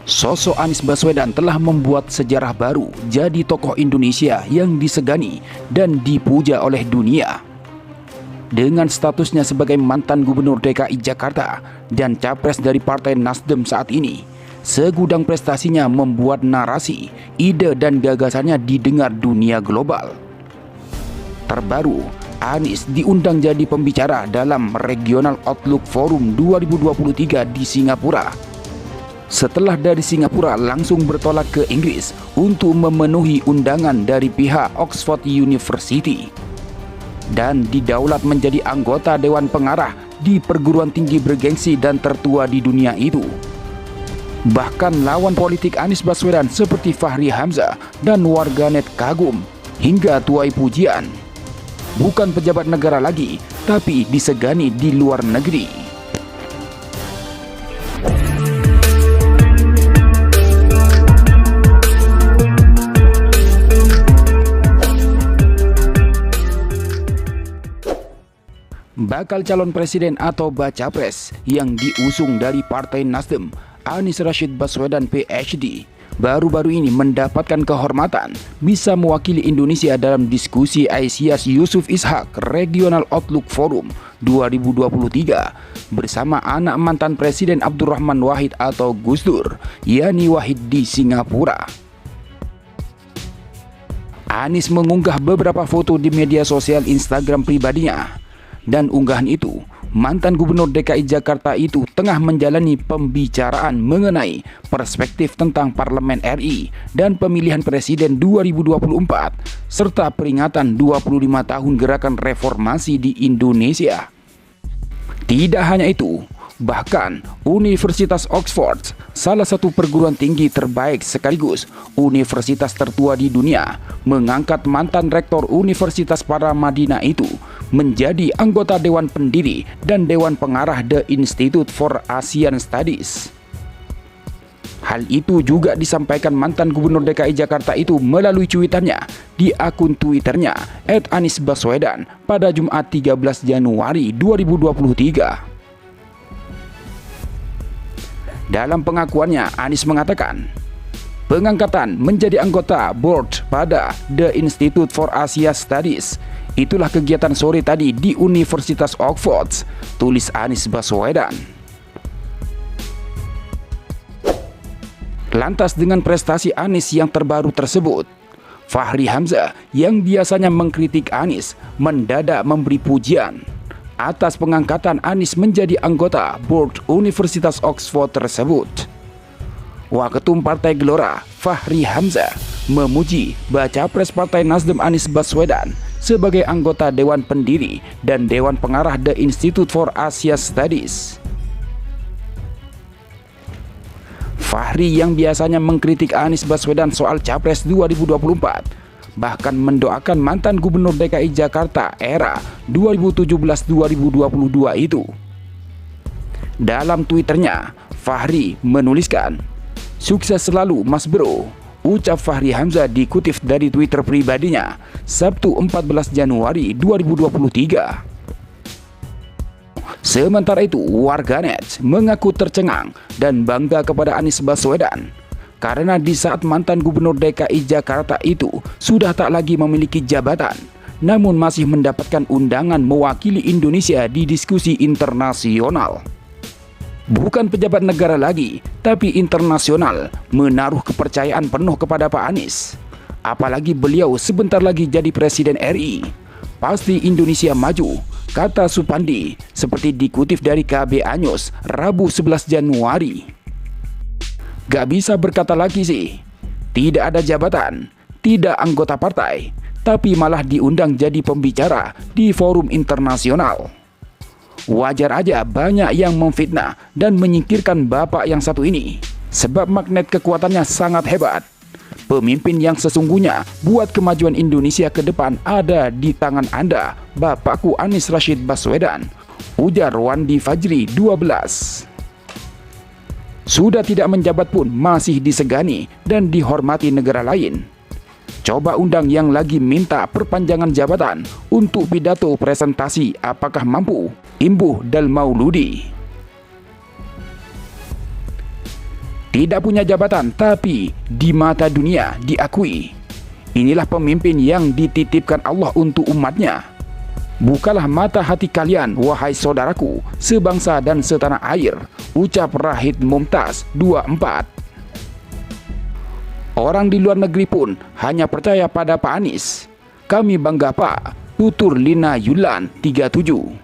Sosok Anies Baswedan telah membuat sejarah baru, jadi tokoh Indonesia yang disegani dan dipuja oleh dunia. Dengan statusnya sebagai mantan gubernur DKI Jakarta dan capres dari Partai Nasdem saat ini, segudang prestasinya membuat narasi, ide dan gagasannya didengar dunia global. Terbaru, Anies diundang jadi pembicara dalam Regional Outlook Forum 2023 di Singapura. Setelah dari Singapura langsung bertolak ke Inggris untuk memenuhi undangan dari pihak Oxford University dan didaulat menjadi anggota Dewan Pengarah di perguruan tinggi bergengsi dan tertua di dunia itu. Bahkan lawan politik Anies Baswedan seperti Fahri Hamzah dan warganet kagum hingga tuai pujian. Bukan pejabat negara lagi, tapi disegani di luar negeri. Bakal calon presiden atau baca pres yang diusung dari Partai Nasdem, Anies Rashid Baswedan PhD, baru-baru ini mendapatkan kehormatan bisa mewakili Indonesia dalam diskusi Aisyas Yusuf Ishak Regional Outlook Forum 2023 bersama anak mantan Presiden Abdurrahman Wahid atau Gus Dur, Yani Wahid di Singapura. Anies mengunggah beberapa foto di media sosial Instagram pribadinya. Dan unggahan itu, mantan gubernur DKI Jakarta itu tengah menjalani pembicaraan mengenai perspektif tentang Parlemen RI dan pemilihan presiden 2024 serta peringatan 25 tahun gerakan reformasi di Indonesia. Tidak hanya itu, bahkan Universitas Oxford, salah satu perguruan tinggi terbaik sekaligus universitas tertua di dunia, mengangkat mantan rektor Universitas Paramadina itu menjadi anggota Dewan Pendiri dan Dewan Pengarah The Institute for Asian Studies. Hal itu juga disampaikan mantan gubernur DKI Jakarta itu melalui cuitannya di akun Twitternya @AnisBaswedan pada Jumat 13 Januari 2023. Dalam pengakuannya, Anies mengatakan, pengangkatan menjadi anggota board pada The Institute for Asia Studies itulah kegiatan sore tadi di Universitas Oxford, tulis Anies Baswedan. Lantas dengan prestasi Anies yang terbaru tersebut, Fahri Hamzah yang biasanya mengkritik Anies mendadak memberi pujian atas pengangkatan Anies menjadi anggota board Universitas Oxford tersebut. Waketum Partai Gelora, Fahri Hamzah, memuji baca pres Partai Nasdem Anies Baswedan sebagai anggota Dewan Pendiri dan Dewan Pengarah The Institute for Asia Studies. Fahri yang biasanya mengkritik Anies Baswedan soal Capres 2024 bahkan mendoakan mantan gubernur DKI Jakarta era 2017-2022 itu. Dalam Twitternya, Fahri menuliskan, "Sukses selalu Mas Bro," ucap Fahri Hamzah dikutip dari Twitter pribadinya Sabtu 14 Januari 2023. Sementara itu, warganet mengaku tercengang dan bangga kepada Anies Baswedan karena di saat mantan gubernur DKI Jakarta itu sudah tak lagi memiliki jabatan, namun masih mendapatkan undangan mewakili Indonesia di diskusi internasional. Bukan pejabat negara lagi, tapi internasional, menaruh kepercayaan penuh kepada Pak Anies. Apalagi beliau sebentar lagi jadi Presiden RI. Pasti Indonesia maju, kata Supandi, seperti dikutip dari KB Anyus, Rabu 11 Januari. Gak bisa berkata lagi sih, tidak ada jabatan, tidak anggota partai, tapi malah diundang jadi pembicara di forum internasional. Wajar aja banyak yang memfitnah dan menyingkirkan bapak yang satu ini, sebab magnet kekuatannya sangat hebat. Pemimpin yang sesungguhnya buat kemajuan Indonesia ke depan ada di tangan Anda, Bapakku Anies Rashid Baswedan, ujar Wandi Fajri 12. Sudah tidak menjabat pun masih disegani dan dihormati negara lain. Coba undang yang lagi minta perpanjangan jabatan untuk pidato presentasi, apakah mampu? Imbuh Dal Mauludi. Tidak punya jabatan, tapi di mata dunia diakui. Inilah pemimpin yang dititipkan Allah untuk umatnya. Bukalah mata hati kalian, wahai saudaraku, sebangsa dan setanah air, ucap Rahid Mumtaz 24. Orang di luar negeri pun hanya percaya pada Pak Anies. Kami bangga Pak, tutur Lina Yulan 37.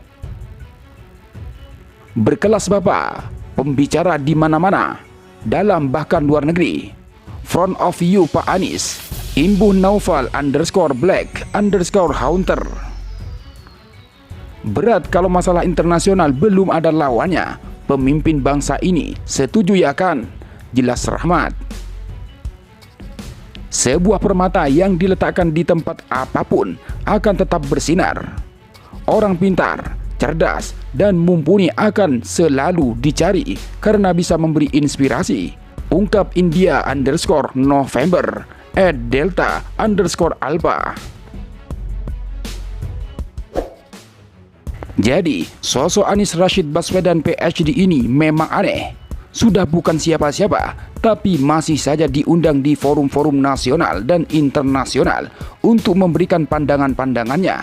Berkelas Bapak, pembicara di mana-mana, dalam bahkan luar negeri. Front of you Pak Anies, Imbuh Naufal _black_hunter. Berat kalau masalah internasional belum ada lawannya. Pemimpin bangsa ini setuju ya kan? Jelas Rahmat. Sebuah permata yang diletakkan di tempat apapun akan tetap bersinar. Orang pintar, cerdas, dan mumpuni akan selalu dicari karena bisa memberi inspirasi. Ungkap India_November @Delta_Alpha. Jadi, sosok Anies Rashid Baswedan PhD ini memang aneh. Sudah bukan siapa-siapa, tapi masih saja diundang di forum-forum nasional dan internasional untuk memberikan pandangan-pandangannya.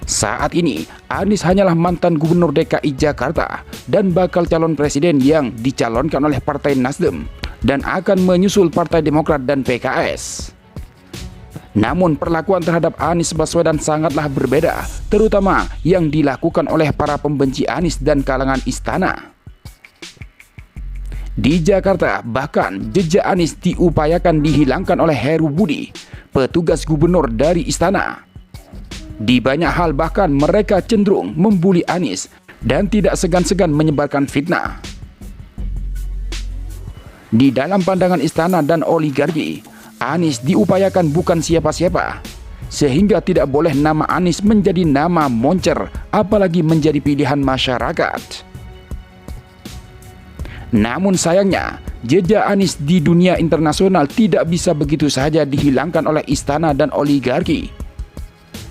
Saat ini, Anies hanyalah mantan gubernur DKI Jakarta dan bakal calon presiden yang dicalonkan oleh Partai Nasdem dan akan menyusul Partai Demokrat dan PKS. Namun perlakuan terhadap Anies Baswedan sangatlah berbeda, terutama yang dilakukan oleh para pembenci Anies dan kalangan istana. Di Jakarta, bahkan jejak Anies diupayakan dihilangkan oleh Heru Budi, petugas gubernur dari istana. Di banyak hal bahkan mereka cenderung membuli Anies dan tidak segan-segan menyebarkan fitnah. Di dalam pandangan istana dan oligarki, Anies diupayakan bukan siapa-siapa, sehingga tidak boleh nama Anies menjadi nama moncer, apalagi menjadi pilihan masyarakat. Namun sayangnya, jejak Anies di dunia internasional tidak bisa begitu saja dihilangkan oleh istana dan oligarki.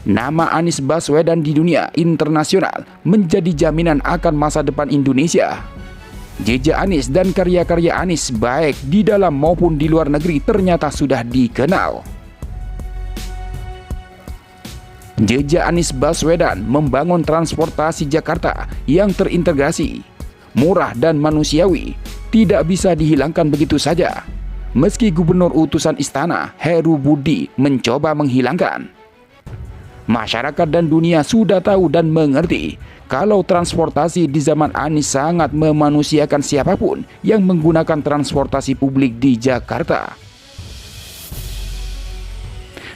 Nama Anies Baswedan di dunia internasional menjadi jaminan akan masa depan Indonesia. Jejak Anies dan karya-karya Anies baik di dalam maupun di luar negeri ternyata sudah dikenal. Jejak Anies Baswedan membangun transportasi Jakarta yang terintegrasi, murah dan manusiawi, tidak bisa dihilangkan begitu saja. Meski gubernur utusan istana Heru Budi mencoba menghilangkan. Masyarakat dan dunia sudah tahu dan mengerti kalau transportasi di zaman Anies sangat memanusiakan siapapun yang menggunakan transportasi publik di Jakarta.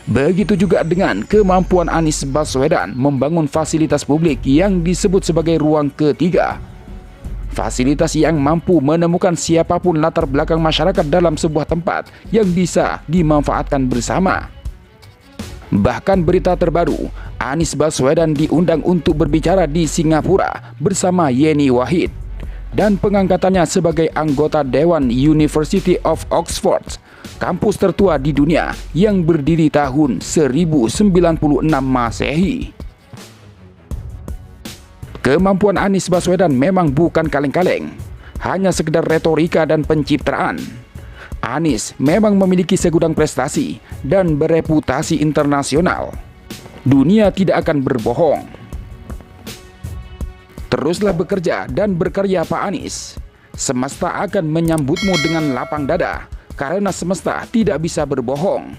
Begitu juga dengan kemampuan Anies Baswedan membangun fasilitas publik yang disebut sebagai ruang ketiga. Fasilitas yang mampu menemukan siapapun latar belakang masyarakat dalam sebuah tempat yang bisa dimanfaatkan bersama. Bahkan berita terbaru, Anies Baswedan diundang untuk berbicara di Singapura bersama Yeni Wahid dan pengangkatannya sebagai anggota Dewan University of Oxford, kampus tertua di dunia yang berdiri tahun 1096 Masehi. Kemampuan Anies Baswedan memang bukan kaleng-kaleng, hanya sekedar retorika dan pencitraan. Anies memang memiliki segudang prestasi dan bereputasi internasional. Dunia tidak akan berbohong. Teruslah bekerja dan berkarya Pak Anies. Semesta akan menyambutmu dengan lapang dada, karena semesta tidak bisa berbohong.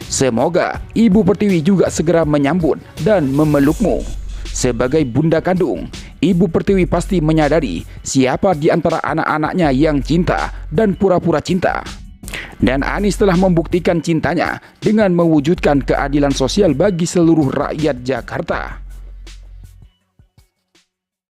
Semoga Ibu Pertiwi juga segera menyambut dan memelukmu. Sebagai bunda kandung, Ibu Pertiwi pasti menyadari siapa di antara anak-anaknya yang cinta dan pura-pura cinta. Dan Anies telah membuktikan cintanya dengan mewujudkan keadilan sosial bagi seluruh rakyat Jakarta.